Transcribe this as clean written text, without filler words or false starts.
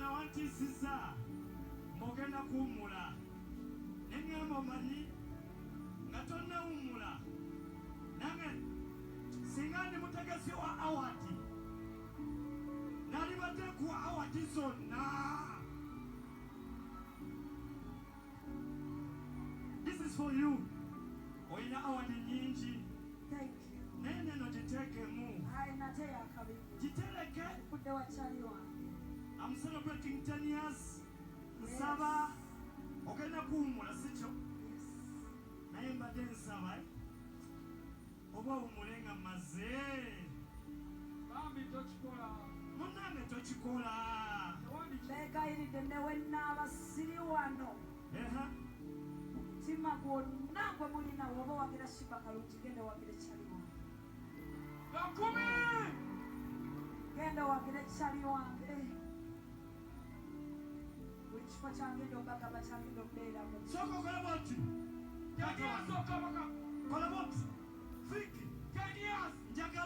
omwana wantiisizza mbogenda kuwummula ne ŋŋamba omanyi nga tonnawummula nange singa ndi mutegesi wa awadi nalibadde kuwa awadi zonna. This is for you. Oyina awadi nyingi. Thank you. Naye neno giteekemu. Nate yakabibu. Gitereke. Kudde wakyali wange. I'm celebrating 10 years. Nsaba ogenda kuwummula sikyo? Naye mbadde nsaba oba owummule nga mmaze. Bambi tokikola. Munnange tokikola. Beegayiridde ne wennaaba siri wano. Mutima gwonna gwe mulina woba wagira Shiba Kalungi genda wagire kyali wange. Bakumi! Genda wagire kyali wange. Buli kifo kyange ndogagaba kyange ndokubeeramu. Sooka okola bw'oti. Kola bw'oti. Fiki. 10 years. Njagala